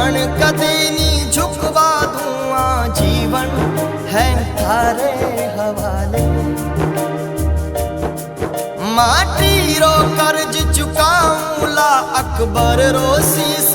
रण कदे नी झुकवा दूँ, जीवन है थारे हवाले। माटी रो कर्ज चुकाऊं ला अकबर रो शीश